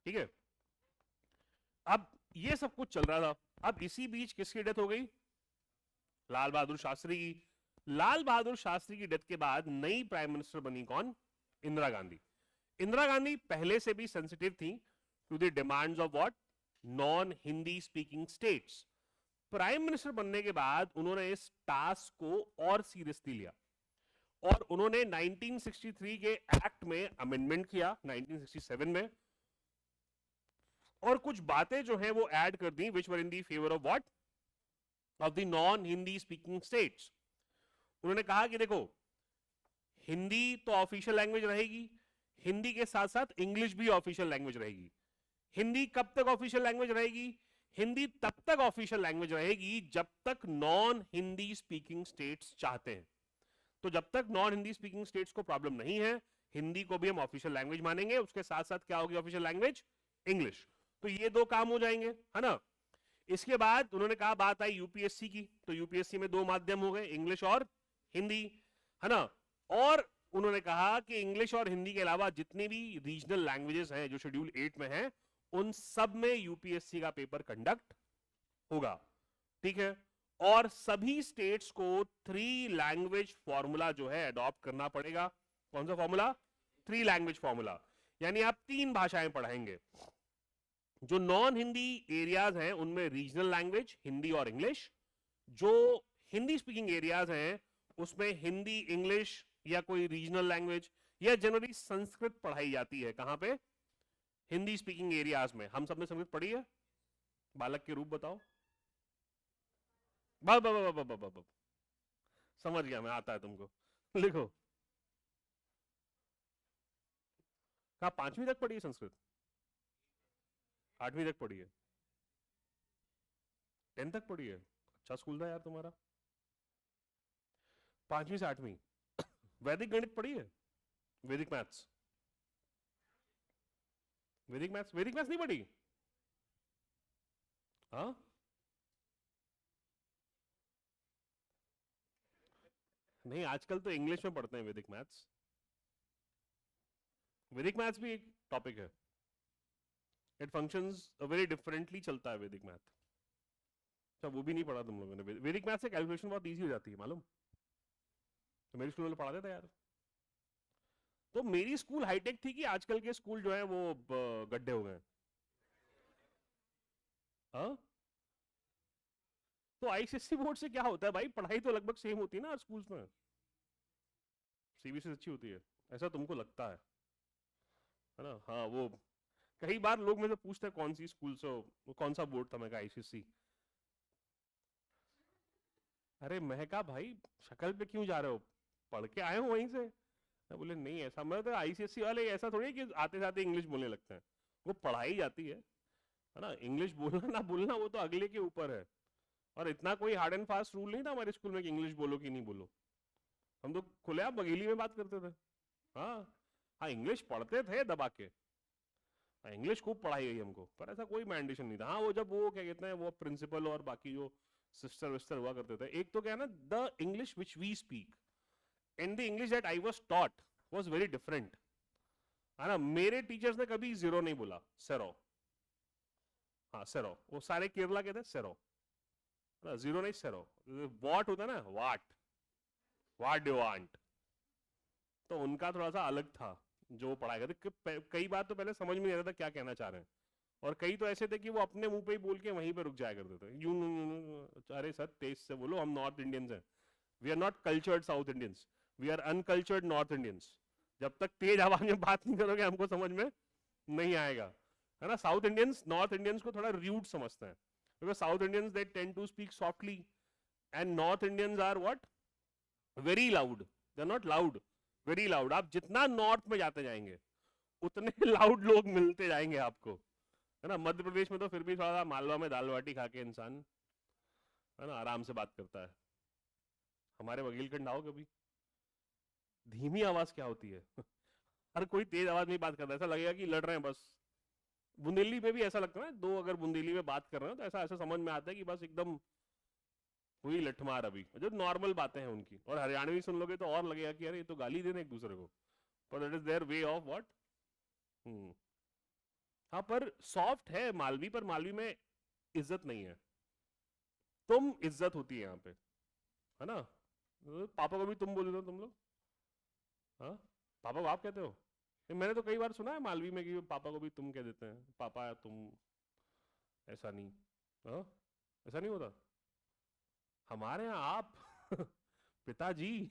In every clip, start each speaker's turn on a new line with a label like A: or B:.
A: ठीक है। अब ये सब कुछ चल रहा था, अब इसी बीच किसकी डेथ हो गई? लाल बहादुर शास्त्री की। लाल बहादुर शास्त्री की डेथ के बाद नई प्राइम मिनिस्टर बनी कौन? इंदिरा गांधी। इंदिरा गांधी पहले से भी सेंसिटिव थी to the demands of what? Non Hindi speaking states. Prime minister बनने के बाद उन्होंने इस टास्क को और सीरियसली लिया और उन्होंने 1963 के एक्ट में अमेंडमेंट किया 1967 में, और कुछ बातें जो हैं वो ऐड कर दी which were in the favour of what? Of the non Hindi speaking states. उन्होंने कहा कि देखो, हिंदी तो ऑफिशियल लैंग्वेज रहेगी, हिंदी के साथ साथ इंग्लिश भी ऑफिशियल लैंग्वेज रहेगी। हिंदी कब तक ऑफिशियल लैंग्वेज रहेगी? हिंदी तब तक ऑफिशियल लैंग्वेज रहेगी जब तक नॉन हिंदी स्पीकिंग स्टेट्स चाहते हैं। तो जब तक नॉन हिंदी स्पीकिंग स्टेट्स को प्रॉब्लम नहीं है, हिंदी को भी हम ऑफिशियल लैंग्वेज मानेंगे, उसके साथ साथ क्या होगी ऑफिशियल लैंग्वेज? इंग्लिश। तो ये दो काम हो जाएंगे, है ना। इसके बाद उन्होंने कहा, बात आई यूपीएससी की, तो यूपीएससी में दो माध्यम हो गए, इंग्लिश और हिंदी, है ना। और उन्होंने कहा कि इंग्लिश और हिंदी के अलावा जितने भी रीजनल लैंग्वेजेस हैं जो शेड्यूल 8 में हैं, उन सब में यूपीएससी का पेपर कंडक्ट होगा, ठीक है। और सभी स्टेट्स को 3 लैंग्वेज फॉर्मूला जो है अडॉप्ट करना पड़ेगा। कौन सा फॉर्मूला? 3 लैंग्वेज फॉर्मूला, यानी आप 3 भाषाएं पढ़ाएंगे। जो नॉन हिंदी एरियाज हैं उनमें रीजनल लैंग्वेज हिंदी और इंग्लिश, जो हिंदी स्पीकिंग एरियाज हैं उसमें हिंदी इंग्लिश या कोई रीजनल लैंग्वेज, या जनरली संस्कृत पढ़ाई जाती है। कहां पे? हिंदी स्पीकिंग एरियाज में। हम सब ने संस्कृत पढ़ी है? बालक के रूप बताओ। बब बब बब बब बब बब। समझ गया मैं, आता है तुमको। लिखो। कहा 5वीं तक पढ़ी है संस्कृत? 8वीं तक पढ़ी है? 10 तक पढ़ी है? अच्छा स्कूल था यार तुम्हारा। 5वीं से 8वीं। वैदिक गणित पढ़ी है? वैदिक मैथ्स? वैदिक मैथ्स नहीं पढ़ी? हाँ, नहीं आजकल तो इंग्लिश में पढ़ते हैं वैदिक मैथ्स। वैदिक मैथ्स भी एक टॉपिक है, इट फंक्शंस वेरी डिफरेंटली चलता है वैदिक मैथ। अच्छा वो भी नहीं पढ़ा तुम लोगों ने? वैदिक मैथ से कैलकुलेशन बहुत इजी हो जाती है मालूम, तो मेरे स्कूल में पढ़ाते थे यार। तो मेरी स्कूल हाईटेक थी कि आजकल के स्कूल जो है वो गड्ढे हो गए? हाँ, तो आईसीएससी बोर्ड से क्या होता है भाई? पढ़ाई तो लगभग सेम होती है ना हर स्कूल्स में। सीबीएसई अच्छी होती है ऐसा तुमको लगता है ना। हाँ, वो कई बार लोग मुझे पूछते हैं कौन सी स्कूल से हो, वो कौन सा बोर्ड था, मैं कहा आईसीएससी। अरे मैं कहा भाई शक्ल पे क्यों जा रहे हो, पढ़ के आए हो वहीं से? मैं बोले नहीं ऐसा, मैं तो आईसीएससी वाले ऐसा थोड़ी है कि आते जाते इंग्लिश बोलने लगते हैं, वो पढ़ाई जाती है ना। इंग्लिश बोलना ना बोलना वो तो अगले के ऊपर है। और इतना कोई हार्ड एंड फास्ट रूल नहीं था हमारे स्कूल में कि इंग्लिश बोलो कि नहीं बोलो। हम तो खुलेआम बघेली में बात करते थे। हाँ, हाँ इंग्लिश पढ़ते थे दबा के। हाँ, इंग्लिश खूब पढ़ाई गई हमको, पर ऐसा कोई मैंडेशन नहीं था। हाँ, वो जब वो क्या कहते हैं वो प्रिंसिपल और बाकी जो सिस्टर विस्टर हुआ करते थे, एक तो क्या है ना, the English which we speak and the English that I was taught was very different, है ना। मेरे टीचर्स ने कभी जीरो नहीं बोला, सेरो। हाँ सेरो, वो सारे केरला के थे, सेरो ना, जीरो नहीं सेरो। वॉट होता है ना, वाट डू वांट, तो उनका थोड़ा सा अलग था जो पढ़ाया करते। कई बार तो पहले समझ में नहीं आता था क्या कहना चाह रहे हैं, और कई तो ऐसे थे कि वो अपने मुंह पे ही बोल के वहीं पे रुक जाया करते थे। यू अरे सर तेज से बोलो, हम नॉर्थ इंडियंस हैं, we are not cultured south Indians, we are uncultured north Indians. जब तक तेज आवाज में बात नहीं करोगे हमको समझ में नहीं आएगा, है ना। साउथ इंडियंस नॉर्थ इंडियंस को थोड़ा रूड समझते हैं, because south Indians they tend to speak softly and north Indians are what? Very loud. They are not loud, very loud. आप जितना नॉर्थ में जाते जाएंगे उतने लाउड लोग मिलते जाएंगे आपको, है ना। मध्य प्रदेश में तो फिर भी थोड़ा सा मालवा में दाल बाटी खा के इंसान, है ना, आराम से बात करता है। हमारे बघेलखंड आओ कभी, धीमी आवाज क्या होती है हर कोई तेज आवाज में बात करता है, ऐसा लगेगा कि लड़ रहे हैं बस। बुंदेली में भी ऐसा लगता है ना, दो अगर बुंदेली में बात कर रहे हो तो ऐसा ऐसा समझ में आता है कि बस एकदम हुई लठमार अभी, जो नॉर्मल बातें हैं उनकी। और हरियाणवी सुन लोगे तो और लगेगा कि अरे ये तो गाली दे रहे हैं एक दूसरे को, पर that is their way of what. हाँ पर सॉफ्ट है मालवी, पर मालवी में इज्जत नहीं है, तुम इज्जत होती है यहाँ पे, है ना। पापा को भी तुम बोल रहे हो तुम लोग, हाँ, पापा को आप कहते हो। मैंने तो कई बार सुना है मालवी में कि पापा को भी तुम कह देते हैं, पापा तुम, ऐसा नहीं, हाँ, ऐसा नहीं होता हमारे यहाँ आप पिताजी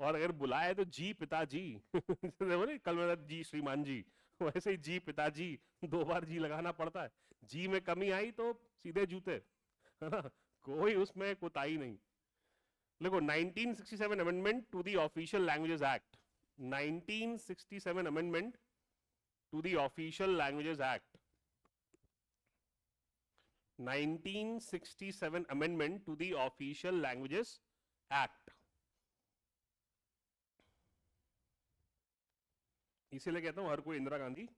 A: और अगर बुलाए तो जी पिताजी देखो नहीं, कल मेरा जी श्रीमान जी, वैसे ही जी पिताजी, 2 बार जी लगाना पड़ता है, जी में कमी आई तो सीधे जूते, है ना, कोई उसमें कोताही नहीं। देखो 1967 amendment to the official languages act, 1967 amendment to the official languages act, 1967 amendment to the official languages act, इसीलिए कहता हूं हर कोई इंदिरा गांधी,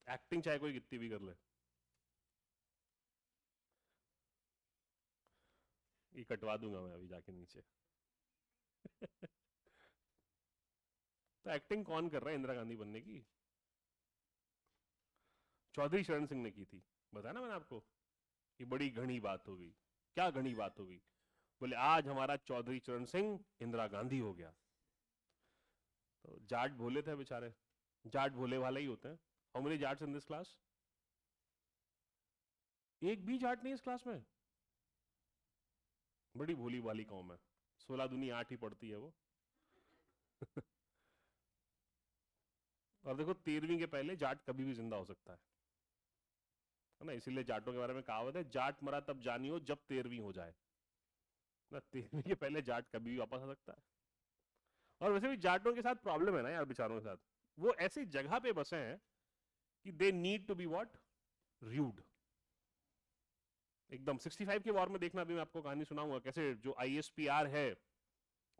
A: एक्टिंग चाहे कोई कितनी भी कर ले। ये कटवा दूंगा मैं अभी जाके नीचे तो एक्टिंग कौन कर रहा है इंदिरा गांधी बनने की? चौधरी चरण सिंह ने की थी, बताया ना मैंने आपको, ये बड़ी घनी बात होगी। क्या घनी बात होगी? बोले आज हमारा चौधरी चरण सिंह इंदिरा गांधी हो गया। तो जाट भोले थे बेचारे, जाट भोले वाले ही होते हैं। How many Jats in this class? एक भी जाट नहीं इस क्लास में, बड़ी भोली भाली कौम है, 16 दूनी 8 ही पड़ती है वो और देखो 13वीं के पहले जाट कभी भी जिंदा हो सकता है ना, इसीलिए जाटों के बारे में कहावत है, जाट मरा तब जानियो जब 13वीं हो जाए ना, 13वीं के पहले जाट कभी भी वापस आ सकता है। और वैसे भी जाटों के साथ प्रॉब्लम है ना यार, बेचारों के साथ, वो ऐसी जगह पे बसे हैं कि they need to be what, rude एकदम। 65 के वॉर में देखना, अभी मैं आपको कहानी सुनाऊंगा कैसे जो आईएसपीआर है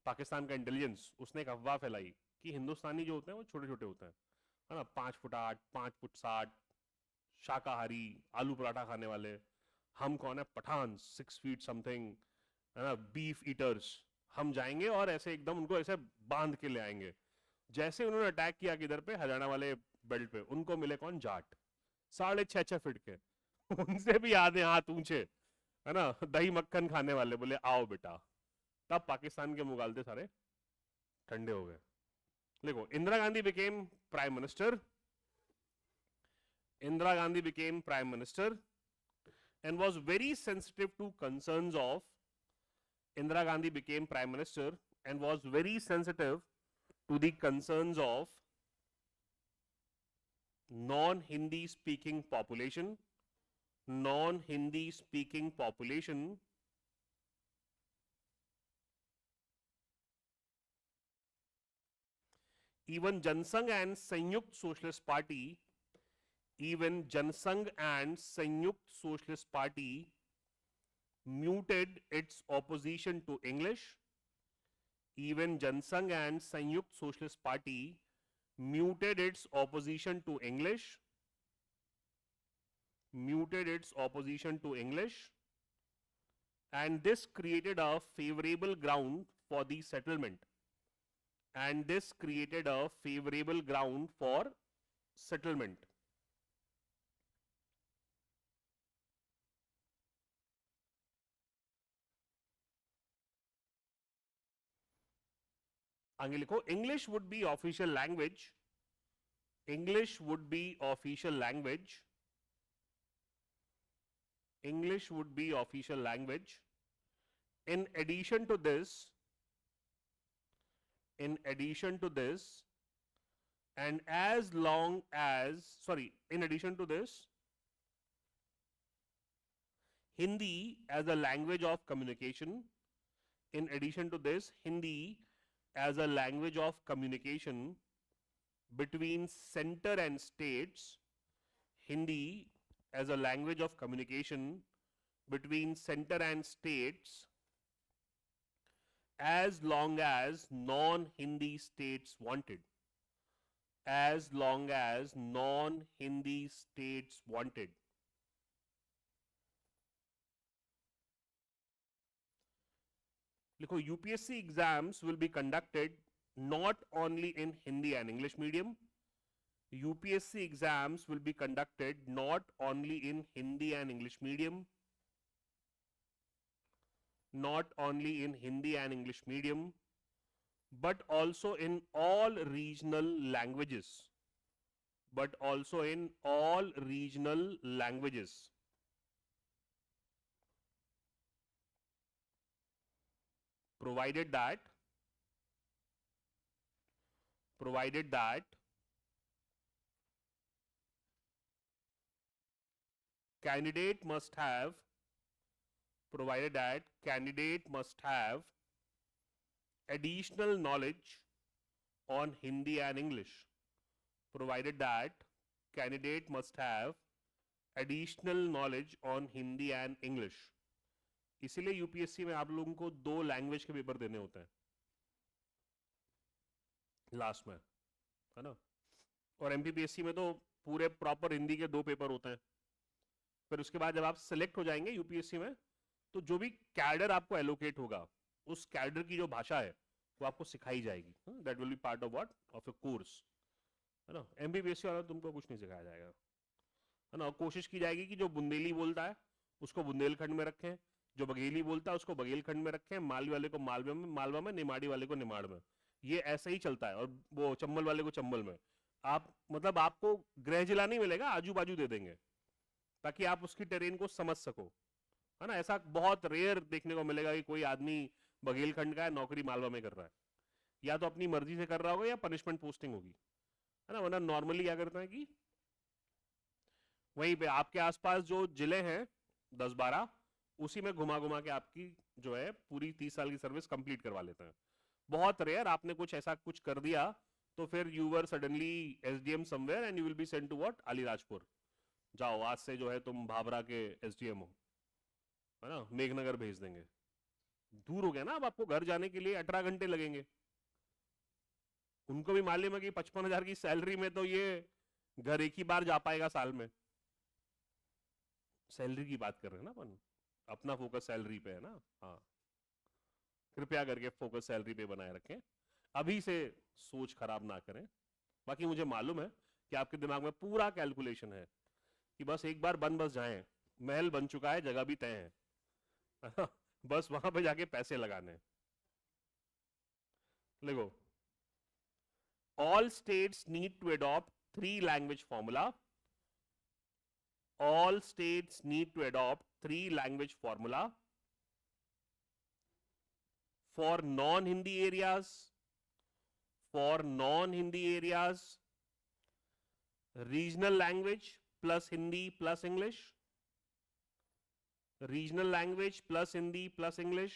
A: पाकिस्तान का इंटेलिजेंस, उसने एक अफवाह फैलाई कि हिंदुस्तानी जो होते हैं वो छोटे छोटे होते हैं, है ना, 5 फुट 8, 5 फुट 60, शाकाहारी, आलू पराठा खाने वाले। हम कौन है, पठान, 6 फीट समथिंग, है ना, बीफ ईटर्स। हम जाएंगे और ऐसे एकदम उनको ऐसे बांध के ले आएंगे। जैसे उन्होंने अटैक किया किधर पे, हरियाणा वाले बेल्ट पे, उनको मिले कौन, जाट, 6.5-6 फीट के उनसे भी आधे हाथ ऊंचे, है ना, दही मक्खन खाने वाले। बोले आओ बेटा, तब पाकिस्तान के मुगालते सारे ठंडे हो गए। देखो Indira Gandhi became prime minister, Indira Gandhi became prime minister and was very sensitive to concerns of, Indira Gandhi became prime minister and was very sensitive to the concerns of non-Hindi speaking population, non-Hindi speaking population, even Jansangh and Sanyukt Socialist Party, even Jansangh and Sanyukt Socialist Party muted its opposition to English, even Jansangh and Sanyukt Socialist Party muted its opposition to English, muted its opposition to English, and this created a favorable ground for the settlement. And this created a favorable ground for settlement. आगे लिखो, English would be official language. English would be official language. English would be official language. In addition to this, in addition to this, and as long as, sorry, in addition to this, Hindi as a language of communication, in addition to this, Hindi as a language of communication between center and states, Hindi as a language of communication between center and states, as long as non-Hindi states wanted, as long as non-Hindi states wanted. लिखो, UPSC exams will be conducted not only in Hindi and English medium, UPSC exams will be conducted not only in Hindi and English medium, not only in Hindi and English medium, but also in all regional languages, but also in all regional languages. Provided that candidate must have additional knowledge on Hindi and English. Provided that candidate must have additional knowledge on Hindi and English. इसीलिए UPSC में आप लोगों को 2 language के paper देने होते हैं last में, है ना। और एमपीपीएससी में तो पूरे प्रॉपर हिंदी के 2 पेपर होते हैं। फिर उसके बाद जब आप सिलेक्ट हो जाएंगे यूपीएससी में, तो जो भी कैडर आपको एलोकेट होगा, उस कैडर की जो भाषा है वो आपको सिखाई जाएगी। That will be part of what, of A course, है ना। एमपीपीएससी वाला तुमको कुछ नहीं सिखाया जाएगा, है ना। कोशिश की जाएगी कि जो बुंदेली बोलता है उसको बुंदेलखंड में रखें, जो बघेली बोलता है उसको बघेलखंड में रखें, मालवी वाले को मालवा में, निमाड़ी वाले को निमाड़ में। ये ऐसे ही चलता है। और वो चंबल वाले को चंबल में। आप मतलब आपको गृह जिला नहीं मिलेगा, आजू बाजू दे देंगे ताकि आप उसकी टेरेन को समझ सको, है ना। ऐसा बहुत रेयर देखने को मिलेगा कि कोई आदमी बघेलखंड का है, नौकरी मालवा में कर रहा है। या तो अपनी मर्जी से कर रहा होगा या पनिशमेंट पोस्टिंग होगी, है ना। वरना नॉर्मली क्या करते हैं कि वहीं पे आपके आसपास जो जिले हैं 10-12, उसी में घुमा घुमा के आपकी जो है पूरी 30 साल की सर्विस कंप्लीट करवा लेते हैं। बहुत रेयर आपने कुछ ऐसा कुछ कर दिया तो फिर you were suddenly SDM somewhere and you will be sent to what, Alirajpur. जाओ आज से जो है तुम भाभरा के एसडीएम हो, है ना। मेघनगर भेज देंगे। दूर हो गया ना। अब आपको घर जाने के लिए 18 घंटे लगेंगे। उनको भी मालूम है कि 55,000 की सैलरी में तो ये घर एक ही बार जा पाएगा साल में। सैलरी की बात कर रहे हैं ना अपन, अपना फोकस सैलरी पे है ना। हाँ, कृपया करके फोकस सैलरी पे बनाए रखें, अभी से सोच खराब ना करें। बाकी मुझे मालूम है कि आपके दिमाग में पूरा कैलकुलेशन है कि बस एक बार बस जाएं, महल बन चुका है, जगह भी तय है बस वहां पे जाके पैसे लगाने। देखो, all states need to adopt 3 language formula. All states need to adopt 3 language formula for non-Hindi areas. For non-Hindi areas, regional language plus Hindi plus English. Regional language plus Hindi plus English.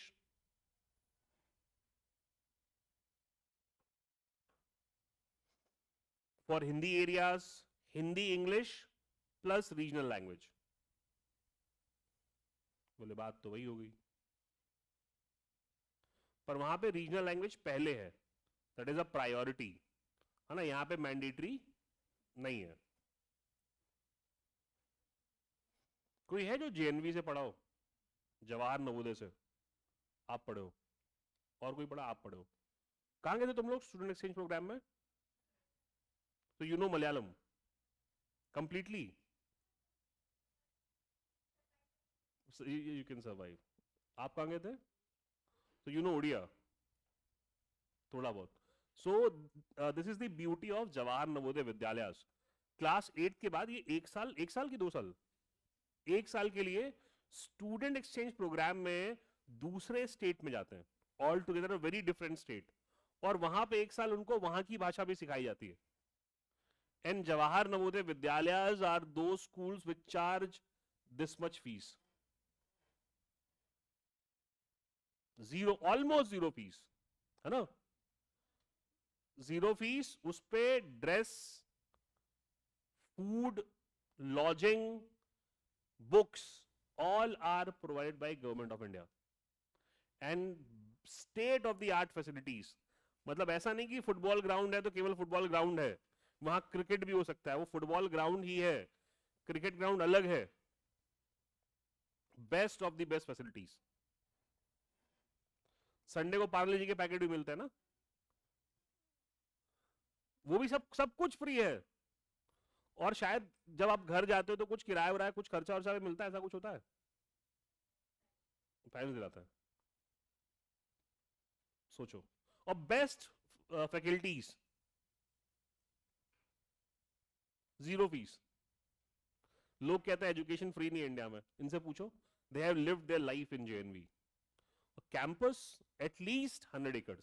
A: For Hindi areas, Hindi English plus regional language. बोले बात तो वही हो गई, पर वहां पे regional language पहले है, दैट इज अ प्रायोरिटी, है ना। यहां पे मैंडेटरी नहीं है। कोई है जो जेएनवी से पढ़ा हो, जवाहर नवोदय से आप पढ़े हो, और कोई पढ़ा, आप पढ़े हो? कहां गए थे तुम लोग स्टूडेंट एक्सचेंज प्रोग्राम में? तो you know Malayalam completely, you can survive. आप कहां गए थे? तो यू नो ओडिया थोड़ा बहुत। So this is the beauty of Jawahar Navodaya विद्यालय। क्लास 8 के बाद ये 1 साल की 2 साल, 1 साल के लिए स्टूडेंट एक्सचेंज प्रोग्राम में दूसरे स्टेट में जाते हैं, all together very different state, और वहां पे 1 साल उनको वहां की भाषा भी सिखाई जाती है। And Jawahar Navodaya Vidyalaya are two schools which charge this much fees, zero, almost zero fees, है ना। जीरो फीस, उस पे dress, food, lodging, books, all are provided by government of India and state of the art facilities. मतलब ऐसा नहीं कि football ground है तो केवल फुटबॉल ग्राउंड है, वहां क्रिकेट भी हो सकता है, वो फुटबॉल ग्राउंड ही है, क्रिकेट ग्राउंड अलग है। Best of the best facilities. Sunday को पार्ले जी के पैकेट भी मिलते हैं ना, वो भी सब सब कुछ फ्री है। और शायद जब आप घर जाते हो तो कुछ किराया उराया कुछ खर्चा वर्चा भी मिलता है, ऐसा कुछ होता है? पेरेंट्स दिलाता है। सोचो। और बेस्ट फैकल्टीज, जीरो फीस। लोग कहते हैं एजुकेशन फ्री नहीं है इंडिया में, इनसे पूछो, they have lived their life in JNV. Campus at least 100 एकड़,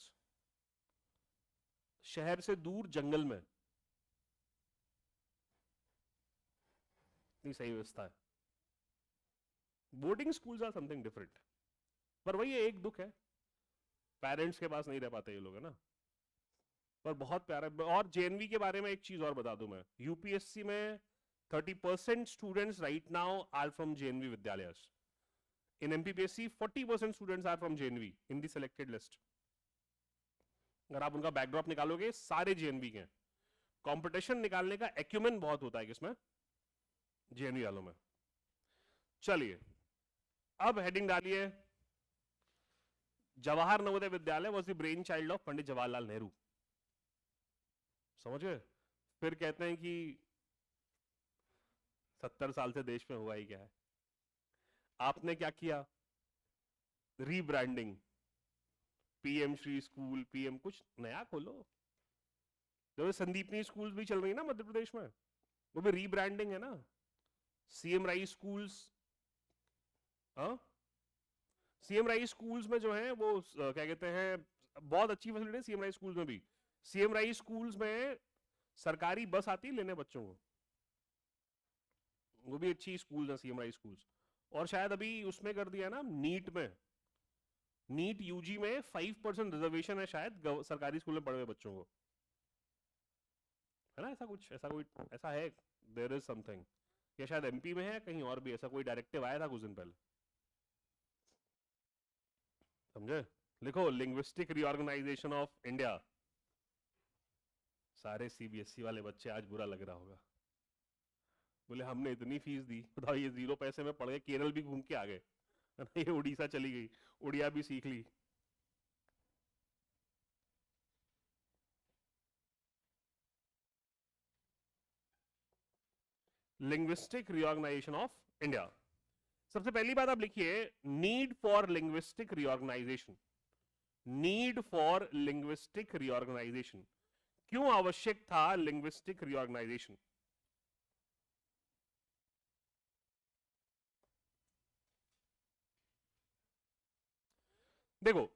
A: शहर से दूर जंगल में, इतनी सही व्यवस्था है। Boarding schools are something different. पर वही एक दुख है, पेरेंट्स के पास नहीं रह पाते ये लोग, है ना। पर बहुत प्यारा। और जेएनवी के बारे में एक चीज और बता दूं मैं, यूपीएससी में 30% students right now are from JNV Vidyalaya. In MPPSC 40% students are from JNV in the selected list. अगर आप उनका बैकड्रॉप निकालोगे सारे जेएनवी के। कंपटीशन निकालने का एक्यूमेन बहुत होता है किसमें, जेएनवी वालों में। चलिए अब हेडिंग डालिए, Jawahar Navodaya Vidyalaya was the brain child of Pandit Jawaharlal Nehru. समझ गए? फिर कहते हैं कि 70 साल से देश में हुआ ही क्या है। आपने क्या किया, rebranding, PM Shri school, PM कुछ नया खोलो। जो संदीपनी स्कूल्स भी चल रही है ना मध्य प्रदेश में, वो भी रीब्रांडिंग है ना। सीएम राइस स्कूल्स, हाँ सीएम राइस स्कूल्स में जो है वो क्या कहते हैं, बहुत अच्छी फैसिलिटी है सीएम राइस स्कूल्स में भी। सीएम राइस स्कूल्स में सरकारी बस आती है लेने बच्चों को, वो भी अच्छी स्कूल्स है सीएम राइस स्कूल्स। और शायद अभी उसमें कर दिया ना नीट में, नीट यूजी में 5% रिजर्वेशन है शायद सरकारी स्कूल में पढ़े हुए बच्चों को, है ना। ऐसा कुछ, ऐसा कोई ऐसा है, देयर इज समथिंग। या शायद एमपी में है, कहीं और भी ऐसा कोई डायरेक्टिव आया था कुछ दिन पहले, समझे। लिखो लिंग्विस्टिक रीऑर्गेनाइजेशन ऑफ इंडिया। सारे सीबीएसई वाले बच्चे आज बुरा लग रहा होगा, बोले हमने इतनी फीस दी, बताओ ये 0 पैसे में पढ़ गए, केरल भी घूम के आ गए, ये उड़ीसा चली गई, उड़िया भी सीख ली। Linguistic reorganization of India. सबसे पहली बात आप लिखिए, need for linguistic reorganization. Need for linguistic reorganization, क्यों आवश्यक था लिंग्विस्टिक रीऑर्गेनाइजेशन। देखो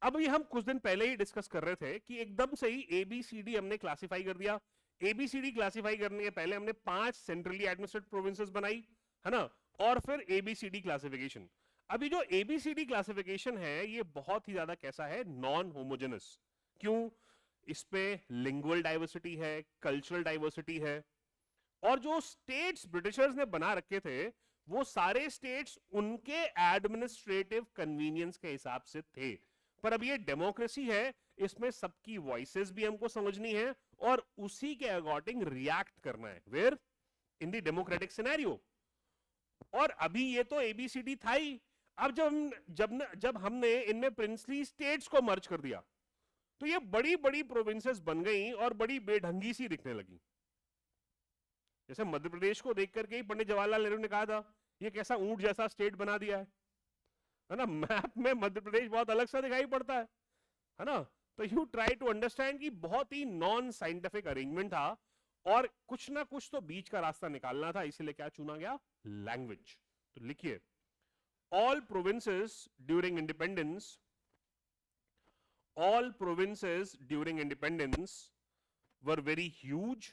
A: अब ये हम कुछ दिन पहले ही डिस्कस कर रहे थे कि एकदम से ही एबीसीडी हमने क्लासिफाई कर दिया। एबीसीडी क्लासिफाई करने के पहले हमने 5 सेंट्रली एडमिनिस्ट्रेटेड प्रोविंसेस बनाई, है ना, और फिर एबीसीडी क्लासिफिकेशन। अभी जो एबीसीडी क्लासिफिकेशन है ये बहुत ही ज्यादा कैसा है, नॉन होमोजेनस। क्यों? इसपे लिंगुअल डाइवर्सिटी है, कल्चरल डाइवर्सिटी है, और जो स्टेट्स ब्रिटिशर्स ने बना रखे थे वो सारे स्टेट्स उनके एडमिनिस्ट्रेटिव कन्वीनियंस के हिसाब से थे। पर अब ये डेमोक्रेसी है, इसमें सबकी वॉइसेस भी हमको समझनी है और उसी के अकॉर्डिंग रिएक्ट करना है, where in the democratic scenario. और अभी ये तो एबीसीडी था ही। अब जब हमने इनमें प्रिंसली स्टेट्स को मर्ज कर दिया तो ये बड़ी बड़ी प्रोविंसेस बन गई और बड़ी बेढंगी सी दिखने लगी। जैसे मध्य प्रदेश को देख करके ही पंडित जवाहरलाल नेहरू ने कहा था ये कैसा ऊंट जैसा स्टेट बना दिया है ना। मैप में मध्य प्रदेश बहुत अलग सा दिखाई पड़ता है ना। तो यू ट्राई टू अंडरस्टैंड कि बहुत ही नॉन साइंटिफिक अरेंजमेंट था और कुछ ना कुछ तो बीच का रास्ता निकालना था, इसीलिए क्या चुना गया, लैंग्वेज। तो लिखिए, all provinces during independence, all provinces during independence were very huge,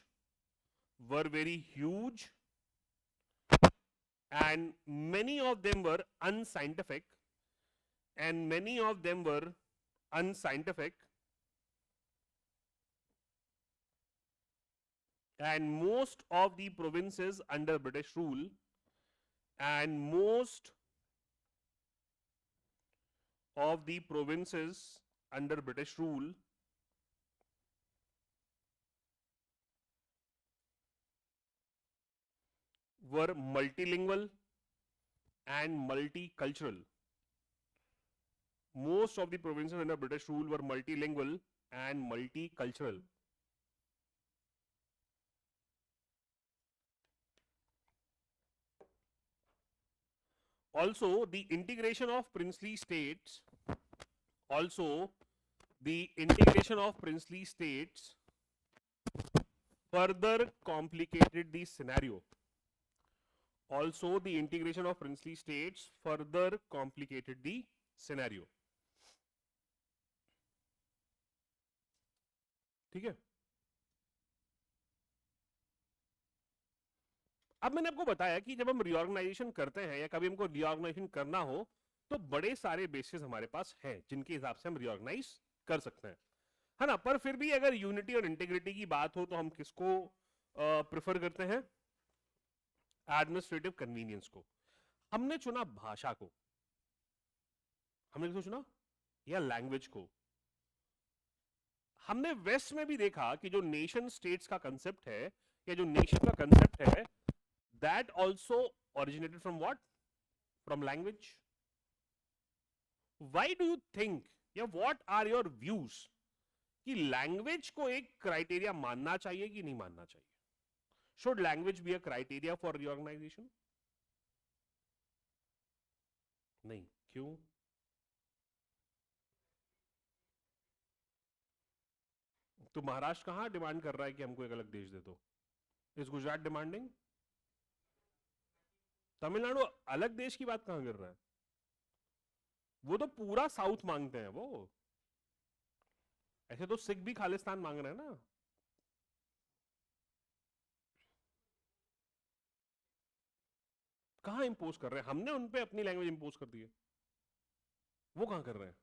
A: and many of them were unscientific, and many of them were unscientific, and most of the provinces under British rule, and most of the provinces under British rule were multilingual and multicultural. Most of the provinces under British rule were multilingual and multicultural. also the integration of princely states also the integration of princely states further complicated the scenario. Also the integration of princely states further complicated the scenario. ठीक है. अब मैंने आपको बताया कि जब हम reorganisation करते हैं या कभी हमको रिऑर्गेनाइजेशन करना हो तो बड़े सारे बेसिस हमारे पास हैं जिनके हिसाब से हम रिऑर्गेनाइज कर सकते हैं, है ना. पर फिर भी अगर यूनिटी और इंटीग्रिटी की बात हो तो हम किसको प्रेफर करते हैं? एडमिनिस्ट्रेटिव कन्वीनियंस को. हमने चुना भाषा को, हमने किसको चुना? या लैंग्वेज को. हमने वेस्ट में भी देखा कि जो नेशन स्टेट्स का कंसेप्ट है या जो नेशन का कंसेप्ट है that also originated from what? From language. Why do you think या व्हाट आर योर व्यूज कि लैंग्वेज को एक क्राइटेरिया मानना चाहिए कि नहीं मानना चाहिए? Should language be a criteria for reorganisation? नहीं. क्यों? तो महाराष्ट्र कहां डिमांड कर रहा है कि हमको एक अलग देश दे दो? Is Gujarat demanding? तमिलनाडु अलग देश की बात कहां कर रहा है? वो तो पूरा साउथ मांगते हैं वो. ऐसे तो सिख भी खालिस्तान मांग रहे हैं ना. कहां इंपोज कर रहे हैं? हमने उनपे अपनी लैंग्वेज इंपोज कर दी है. वो कहां कर रहे हैं?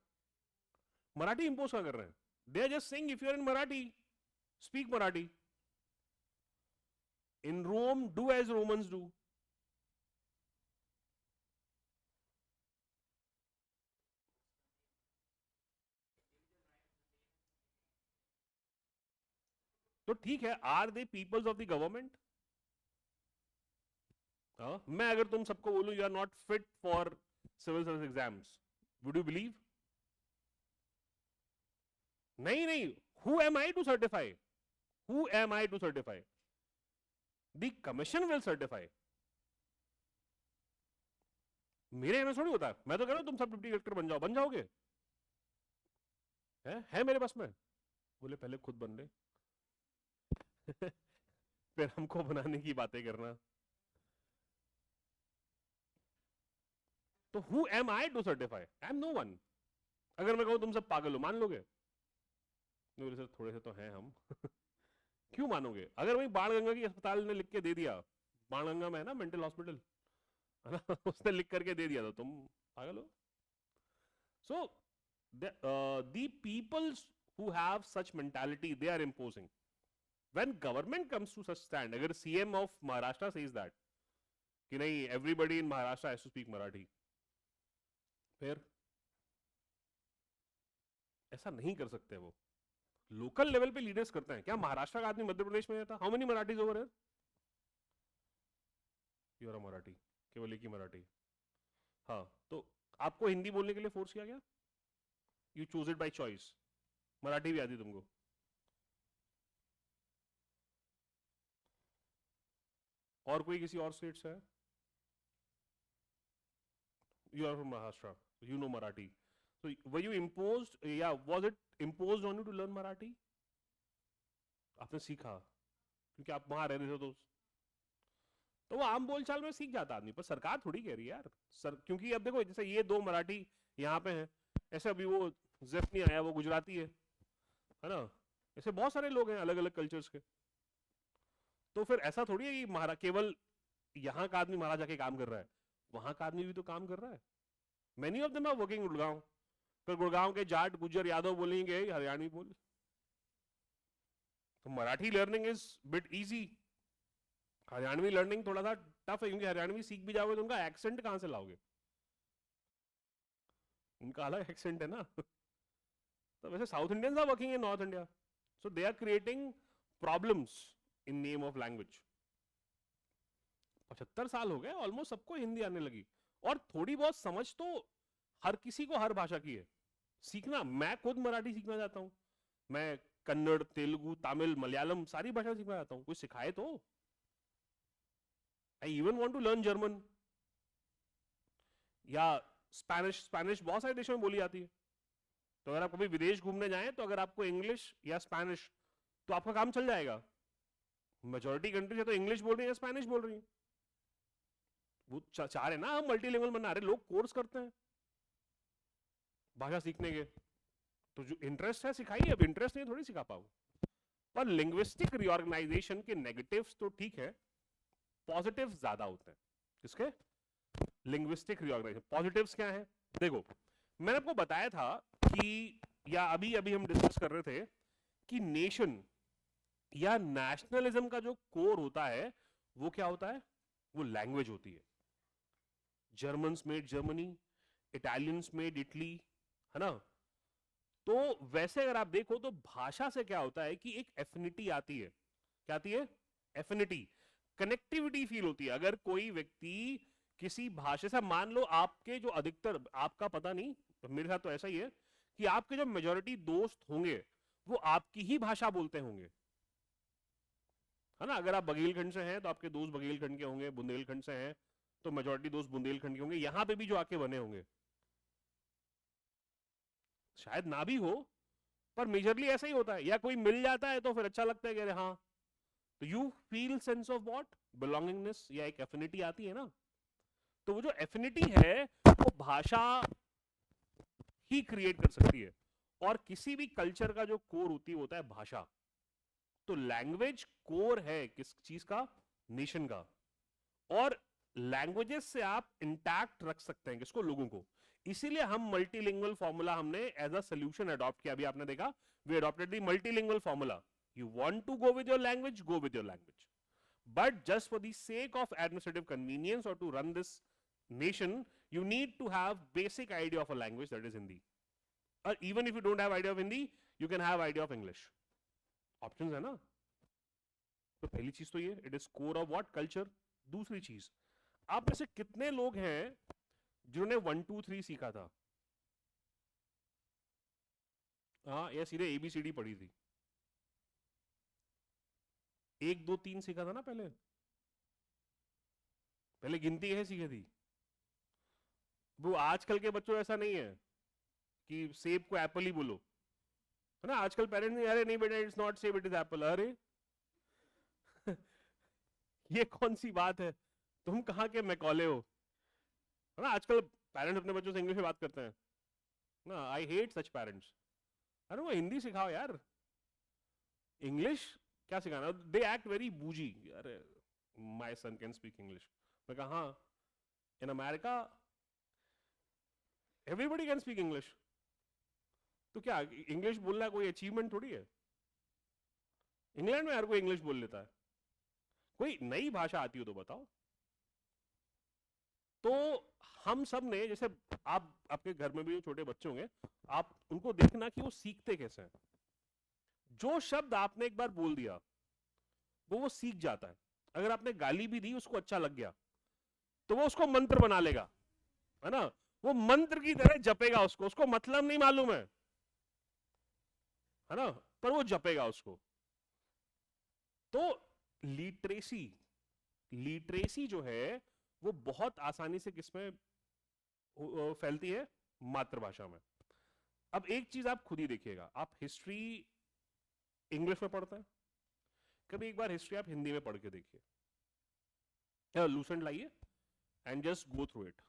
A: मराठी इंपोज कहां कर रहे हैं? They are just saying if you are in Marathi speak Marathi. In Rome do as Romans do. तो ठीक है, are they peoples of the government? मैं अगर तुम सबको बोलूं you are not fit for civil service exams, would you believe? नहीं नहीं. Who am I to certify? Who am I to certify? The commission will certify. मेरे में थोड़ी होता है. मैं तो कह रहा हूं तुम सब डिप्टी कलेक्टर बन जाओ. बन जाओगे? है मेरे पास में. बोले पहले खुद बन ले फिर हमको बनाने की बातें करना. तो who am I to certify? I am no one. अगर मैं कहूं तुम सब पागल हो, मान लोगे? बोले सर थोड़े से तो हैं हम क्यों मानोगे? अगर वही बाणगंगा की अस्पताल ने लिख के दे दिया, बाणगंगा में है ना मेंटल हॉस्पिटल, है ना उसने लिख करके दे दिया तो तुम पागल हो. सो the peoples who have such mentality they are imposing. When government comes to such stand, अगर CM of Maharashtra says that कि नहीं everybody in Maharashtra has to speak Marathi, फिर ऐसा नहीं कर सकते. वो लोकल लेवल पे लीडर्स करते हैं. क्या महाराष्ट्र का आदमी मध्य प्रदेश में रहता? How many Marathis over here? You are a Marathi. केवल एक ही मराठी. हाँ, तो आपको हिंदी बोलने के लिए फोर्स किया गया? You choose it by choice. Marathi भी आती तुमको? और कोई किसी और स्टेट से है? You are from Maharashtra, you know Marathi. So were you imposed? Yeah, was it imposed on you to learn Marathi? आपने सीखा क्योंकि आप वहां रह रहे थे तो वो आम बोलचाल में सीख जाता आदमी. पर सरकार थोड़ी कह रही है यार सर, क्योंकि अब देखो जैसे ये दो मराठी यहाँ पे हैं, ऐसे अभी वो जेफ नहीं आया, वो गुजराती है ना. ऐसे बहुत सारे लोग हैं अलग अलग कल्चर्स के. तो फिर ऐसा थोड़ी है कि महारा केवल यहाँ का आदमी महाराज जाके काम कर रहा है, वहां का आदमी भी तो काम कर रहा है. Many of them are working Gurgaon. फिर गुड़गांव के जाट गुज्जर यादव बोलेंगे हरियाणवी बोल. तो Marathi learning is bit easy. Haryanvi learning थोड़ा सा टफ है क्योंकि हरियाणवी सीख भी जाओगे तो उनका एक्सेंट कहां से लाओगे? उनका अलग एक्सेंट है ना तो वैसे south Indians are working in north India, so they are creating problems in name of language. 75 साल हो गए, ऑलमोस्ट सबको हिंदी आने लगी. और थोड़ी बहुत समझ तो हर किसी को हर भाषा की है. सीखना, मैं खुद मराठी सीखना चाहता हूं, मैं कन्नड़, तेलुगु, तमिल, मलयालम सारी भाषा सीखना चाहता हूं. कोई सिखाए तो. I even want to learn German. या स्पेनिश, स्पेनिश बहुत सारे देशों में बोली जाती है। तो अगर आप कभी विदेश घूमने जाएं तो अगर आपको इंग्लिश या स्पेनिश, तो आपका काम चल जाएगा। मेजोरिटी कंट्री है तो इंग्लिश बोल रही है, स्पेनिश बोल रही है। वो चाह रहे ना हम मल्टीलिंगुअल बना रहे, लोग कोर्स करते हैं भाषा सीखने के। तो जो इंटरेस्ट है सिखाइए, अब इंटरेस्ट नहीं थोड़ी सिखा पाओ। पर लिंग्विस्टिक रिऑर्गेनाइजेशन के नेगेटिव्स तो ठीक है, पॉजिटिव्स ज्यादा होते हैं। किसके? Linguistic reorganisation. पॉजिटिव्स क्या है? देखो, मैंने आपको बताया था कि, या अभी अभी हम डिस्कस कर रहे थे कि नेशन या नेशनलिज्म का जो कोर होता है वो क्या होता है? वो लैंग्वेज होती है। Germans made Germany, Italians made Italy, है ना? तो वैसे अगर आप देखो तो भाषा से क्या होता है कि एक एफिनिटी आती है। क्या आती है? एफिनिटी, कनेक्टिविटी फील होती है। अगर कोई व्यक्ति किसी भाषा से, मान लो आपके जो अधिकतर, आपका पता नहीं, तो मेरे साथ तो ऐसा ही है कि आपके जो मेजोरिटी दोस्त होंगे वो आपकी ही भाषा बोलते होंगे, है ना? अगर आप बघेलखंड से हैं तो आपके दोस्त बघेलखंड के होंगे, बुंदेलखंड से हैं तो मेजोरिटी दोस्त बुंदेलखंड के होंगे, यहां पे भी जो आके बने होंगे शायद ना भी हो, पर मेजरली ऐसा ही होता है। या कोई मिल जाता है तो फिर अच्छा लगता है कि अरे हाँ, तो you feel sense of what, belongingness, या एक एफिनिटी आती है ना। तो वो जो एफिनिटी है वो भाषा ही क्रिएट कर सकती है। और किसी भी कल्चर का जो कोर होती है होता है भाषा। तो लैंग्वेज कोर है किस चीज का? नेशन का। और लैंग्वेजेस से आप इंटैक्ट रख सकते हैं किसको? लोगों को। इसीलिए हम मल्टीलिंगुअल फॉर्मूला हमने एज अ सोल्यूशन अडॉप्ट किया। अभी आपने देखा, we adopted the multilingual formula. You want to go with your language, go with your language, but just for the sake of administrative convenience और to run this nation, you need to have basic idea of a language, that is Hindi. Or even if you don't have idea of Hindi, you can have idea of English. Options है ना? तो पहली चीज तो ये, it is core of what? Culture. दूसरी चीज, आप में से कितने लोग हैं जिन्होंने 1 2 3 सीखा था? हाँ, या सीधे ABCD पढ़ी थी? 1 2 3 सीखा था ना पहले? पहले गिनती कैसे सीखी थी? वो आजकल के बच्चों ऐसा नहीं है कि सेब को एप्पल ही बोलो, है ना? आजकल पेरेंट्स नहीं, अरे नहीं बेटा इट्स नॉट सेब इट इज एप्पल। अरे ये कौन सी बात है? तुम कहाँ के मैकॉले हो? है ना? आजकल पेरेंट्स अपने बच्चों से इंग्लिश में बात करते हैं ना। I hate such parents. अरे वो हिंदी सिखाओ यार, इंग्लिश क्या सिखाना? दे एक्ट वेरी बूजी। अरे my son can speak English. मैं कहा हाँ, in America everybody can speak English. तो क्या इंग्लिश बोलना कोई अचीवमेंट थोड़ी है? इंग्लैंड में हर कोई इंग्लिश बोल लेता है। कोई नई भाषा आती हो तो बताओ। तो हम सब ने, जैसे आप आपके घर में भी जो छोटे बच्चे होंगे, आप उनको देखना कि वो सीखते कैसे हैं। जो शब्द आपने एक बार बोल दिया वो सीख जाता है। अगर आपने गाली भी दी, उसको अच्छा लग गया, तो वो उसको मंत्र बना लेगा, है ना? वो मंत्र की तरह जपेगा उसको। उसको मतलब नहीं मालूम है ना, पर वो जपेगा उसको। तो लिटरेसी, लिटरेसी जो है वो बहुत आसानी से किसमें फैलती है? मातृभाषा में। अब एक चीज आप खुद ही देखिएगा, आप हिस्ट्री इंग्लिश में पढ़ते हैं, कभी एक बार हिस्ट्री आप हिंदी में पढ़ के देखिए, लूसेंट लाइए and just go through it.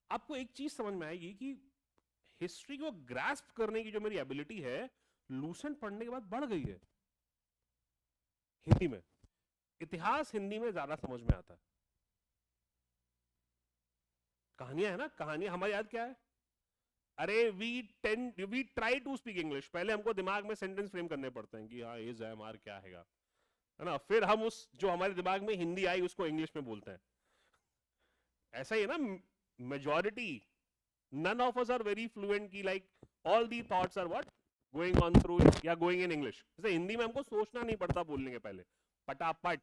A: आपको एक चीज समझ में आएगी कि हिस्ट्री को ग्रास्प करने की जो मेरी एबिलिटी है, लूसेंट पढ़ने के बाद बढ़ गई है हिंदी में। इतिहास हिंदी में ज्यादा समझ में आता है। कहानियां है ना, कहानियां हमारी याद क्या है? अरे we try to speak English. पहले हमको दिमाग में सेंटेंस फ्रेम करने पड़ते हैं कि हाँ इज एम आर क्या है ना? फिर हम उस जो हमारे दिमाग में हिंदी आई उसको इंग्लिश में बोलते हैं। ऐसा ही है ना, majority, none of us are very fluent की like all the thoughts are what going on through या going in English। जैसे हिंदी में हमको सोचना नहीं पड़ता बोलने के पहले, पटापट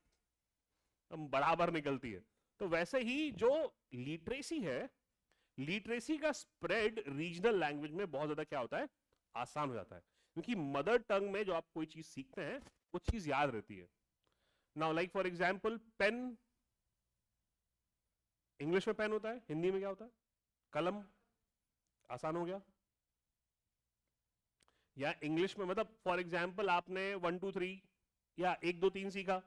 A: हम बराबर निकलती है। तो वैसे ही जो लिटरेसी है, लिटरेसी का स्प्रेड रीजनल लैंग्वेज में बहुत ज्यादा क्या होता है? आसान हो जाता है। क्योंकि मदर टंग में जो आप कोई चीज सीखते हैं वो चीज याद रहती है। Now like for example pen, English में पेन होता है, हिंदी में क्या होता है? कलम। आसान हो गया। या इंग्लिश में मतलब फॉर एग्जाम्पल आपने 1 2 3 या 1 2 3 सीखा,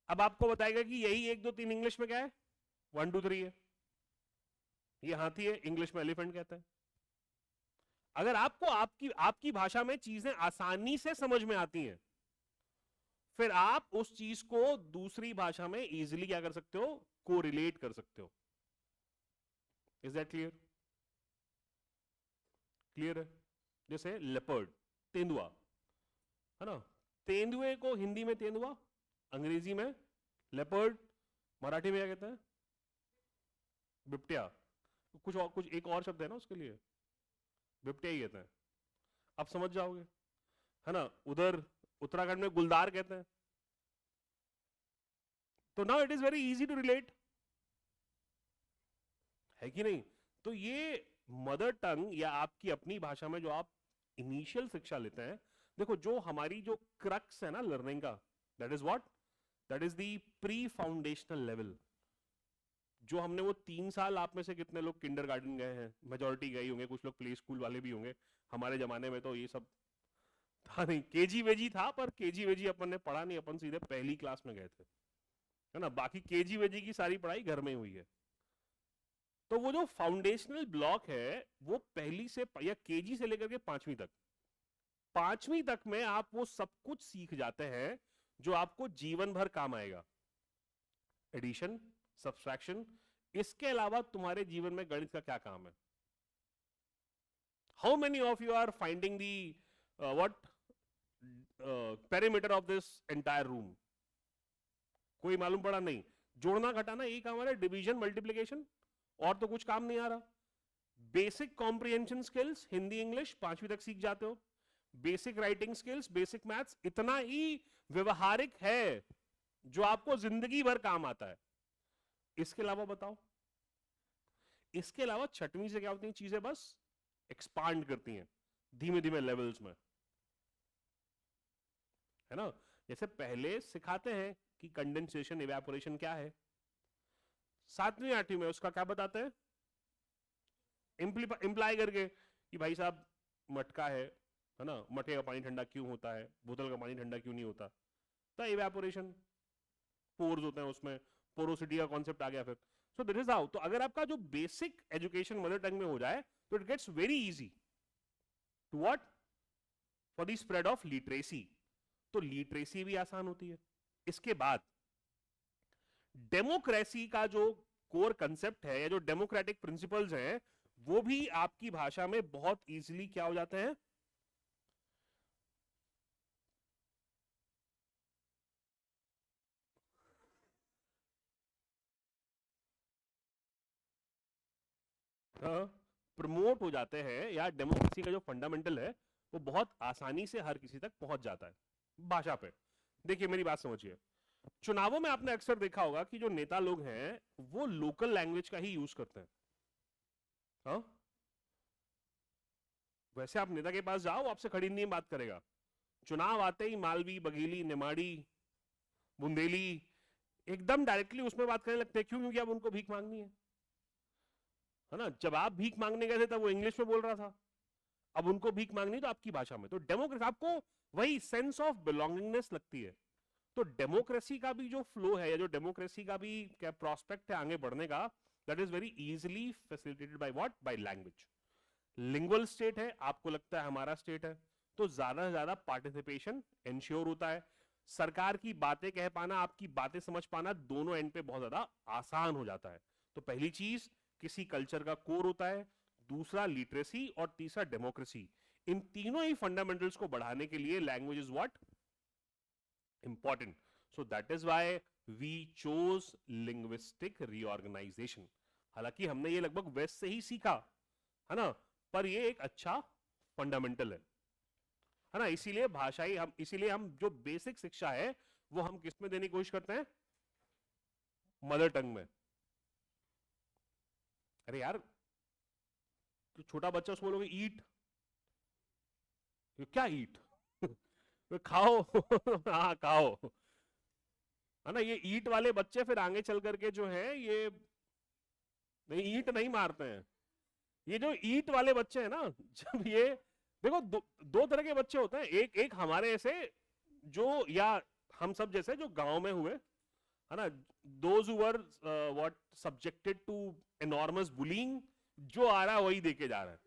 A: अब आपको बताएगा कि यही 1 2 3 इंग्लिश में क्या है? 1 2 3 है। ये हाथी है, इंग्लिश में एलिफेंट कहते हैं। अगर आपको आपकी आपकी भाषा में चीजें आसानी से समझ में आती हैं, फिर आप उस चीज को दूसरी भाषा में इजीली क्या कर सकते हो? को रिलेट कर सकते हो। Is that clear? क्लियर है? जैसे लेपर्ड, तेंदुआ, है ना? तेंदुए को हिंदी में तेंदुआ, अंग्रेजी में लेपर्ड, मराठी में क्या कहते हैं? बिबट्या। कुछ एक और शब्द है ना उसके लिए, बिबट्या ही कहते हैं। आप समझ जाओगे, है ना? उधर उत्तराखंड में गुलदार कहते हैं। तो now it is very easy to relate, है कि नहीं? तो ये मदर टंग या आपकी अपनी भाषा में जो आप इनिशियल शिक्षा लेते हैं, देखो जो हमारी जो क्रक्स है ना लर्निंग का, that is what, that is the pre foundational level. जो हमने वो 3 साल, आप में से कितने लोग किंडरगार्टन गए हैं? मेजोरिटी गए होंगे, कुछ लोग प्ले स्कूल वाले भी होंगे। हमारे जमाने में तो ये सब था नहीं, केजी वेजी था, पर केजी वेजी अपन ने पढ़ा नहीं, अपन सीधे पहली क्लास में गए थे, है ना? बाकी केजी वेजी की सारी पढ़ाई घर में हुई है। तो वो जो फाउंडेशनल ब्लॉक है वो पहली से या केजी से लेकर के 5वीं तक, 5वीं तक में आप वो सब कुछ सीख जाते हैं जो आपको जीवन भर काम आएगा। एडिशन, सब्सट्रैक्शन, इसके अलावा तुम्हारे जीवन में गणित का क्या काम है? How many of you are finding the what perimeter of this entire room? कोई मालूम पड़ा नहीं। जोड़ना घटाना यही काम आ रहा है, डिवीजन मल्टीप्लीकेशन, और तो कुछ काम नहीं आ रहा। Basic comprehension skills Hindi English 5वीं तक सीख जाते हो। Basic writing skills, basic maths, इतना ही व्यवहारिक है जो आपको जिंदगी भर काम आता है। इसके अलावा बताओ, इसके अलावा 6वीं से क्या होती है? चीजें बस एक्सपांड करती हैं धीमे धीमे लेवल्स में, है ना? जैसे पहले सिखाते हैं कि कंडेंसेशन इवेपोरेशन क्या है, 7वीं 8वीं में उसका क्या बताते हैं? इंप्लाई करके कि भाई साहब मटका है ना? मटके का पानी ठंडा क्यों होता है, बोतल का पानी ठंडा क्यों नहीं होता? तो इवेपोरेशन, पोर्स होते हैं उसमें, पोरोसिटी का कॉन्सेप्ट आ गया फिर। So this is how. तो अगर आपका जो बेसिक एजुकेशन मदर टंग में हो जाए तो it gets very easy to what, for the spread of literacy. तो लिटरेसी भी आसान होती है। इसके बाद डेमोक्रेसी का जो कोर कंसेप्ट है या जो डेमोक्रेटिक प्रिंसिपल्स हैं, वो भी आपकी भाषा में बहुत इजीली क्या हो जाते हैं? प्रमोट हो जाते हैं, या डेमोक्रेसी का जो फंडामेंटल है वो बहुत आसानी से हर किसी तक पहुंच जाता है भाषा पे। देखिए मेरी बात समझिए, चुनावों में आपने अक्सर देखा होगा कि जो नेता लोग हैं वो लोकल लैंग्वेज का ही यूज करते हैं। हाँ, वैसे आप नेता के पास जाओ, आपसे खड़ी हिंदी में बात करेगा। चुनाव आते ही मालवी, बघेली, निमाड़ी, बुंदेली, एकदम डायरेक्टली उसमें बात करने लगते हैं। क्यों? क्योंकि अब उनको भीख मांगनी है ना? जब आप भीख मांगने गए थे तब वो इंग्लिश में बोल रहा था, अब उनको भीख मांगनी तो आपकी भाषा में। तो डेमोक्रेसी आपको वही सेंस ऑफ बिलोंगिंगनेस लगती है। तो डेमोक्रेसी का भी जो फ्लो है या जो डेमोक्रेसी का भी क्या प्रोस्पेक्ट है आगे बढ़ने का, that is very easily facilitated by what, by language. Lingual state है, आपको लगता है हमारा स्टेट है, तो ज्यादा से ज्यादा पार्टिसिपेशन इंश्योर होता है। सरकार की बातें कह पाना, आपकी बातें समझ पाना, दोनों एंड पे बहुत ज्यादा आसान हो जाता है। तो पहली चीज किसी कल्चर का कोर होता है, दूसरा लिटरेसी, और तीसरा डेमोक्रेसी। इन तीनों ही फंडामेंटल्स को बढ़ाने के लिए language is what, important. So that is why we chose linguistic reorganisation. हालांकि हमने ये लगभग वेस्ट से ही सीखा, है ना, पर ये एक अच्छा फंडामेंटल है ना? इसीलिए भाषाई हम, इसीलिए हम जो बेसिक शिक्षा है वो हम किस में देने की कोशिश करते हैं? मदर टंग में। अरे यार, तो छोटा बच्चा उसको बोलोगे ईट, क्या ईट? तो खाओ। हाँ खाओ, है ना? ये ईट वाले बच्चे फिर आगे चल करके जो है ये नहीं, ईंट नहीं मारते हैं। ये जो ईंट वाले बच्चे हैं ना, जब ये देखो दो तरह के बच्चे होते हैं। एक एक हमारे ऐसे जो, या हम सब जैसे जो गांव में हुए, है ना, those who were what subjected to enormous bullying, जो आ रहा है वही देके जा रहा है।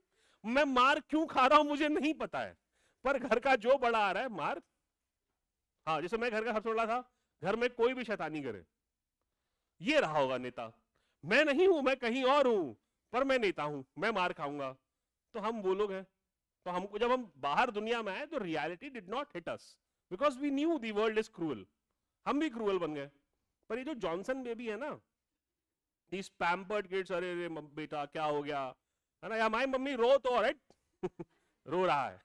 A: मैं मार क्यों खा रहा हूं मुझे नहीं पता है, पर घर का जो बड़ा आ रहा है मार। हाँ, जैसे मैं घर का सबसे बड़ा था, घर में कोई भी शैतानी करे, ये रहा होगा नेता। मैं नहीं हूं, मैं कहीं और हूं, पर मैं नेता हूं, मैं मार खाऊंगा। तो हम वो लोग हैं। तो हमको जब हम बाहर दुनिया में आए तो reality did not hit us, because we knew the world is cruel. हम भी क्रूअल बन गए। पर ये जो जॉनसन बेबी है ना, दीस पैम्पर्ड किड्स, अरे अरे बेटा क्या हो गया, है ना, या माई मम्मी रो तो राइट रो रहा है।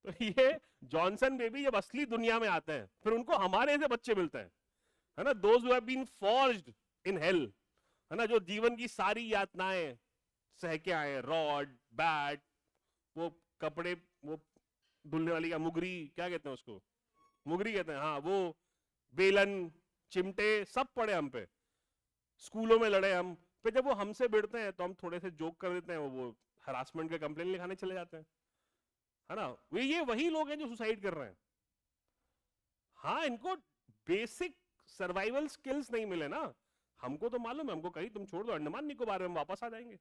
A: तो ये जॉनसन बेबी जब असली दुनिया में आते हैं, फिर उनको हमारे ऐसे बच्चे मिलते हैं, है ना, those who have been forged in hell, है ना, जो जीवन की सारी यातनाएं सह के आए, रॉड बैट, वो कपड़े, वो धुलने वाली क्या, मुगरी क्या कहते हैं उसको, मुगरी कहते हैं, हाँ, वो बेलन चिमटे सब पड़े हम पे, स्कूलों में लड़े हम। फिर जब वो हमसे भिड़ते हैं तो हम थोड़े से जोक कर देते हैं, वो हरासमेंट का कंप्लेन लिखाने चले जाते हैं, है ना। ये वही लोग हैं जो सुसाइड कर रहे हैं। हाँ, इनको बेसिक सर्वाइवल स्किल्स नहीं मिले ना। हमको तो मालूम है, हमको कहीं तुम छोड़ दो अंडमान निकोबार में, हम वापस आ जाएंगे।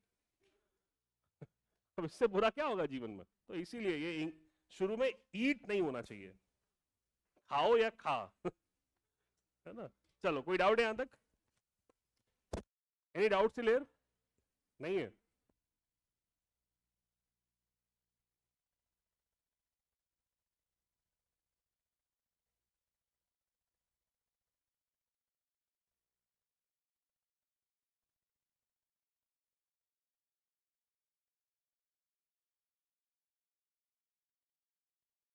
A: अब इससे बुरा क्या होगा जीवन में। तो इसीलिए ये शुरू में ईट नहीं होना चाहिए, खाओ या खा है ना। चलो, कोई डाउट है यहां तक? एनी डाउट क्लियर नहीं है?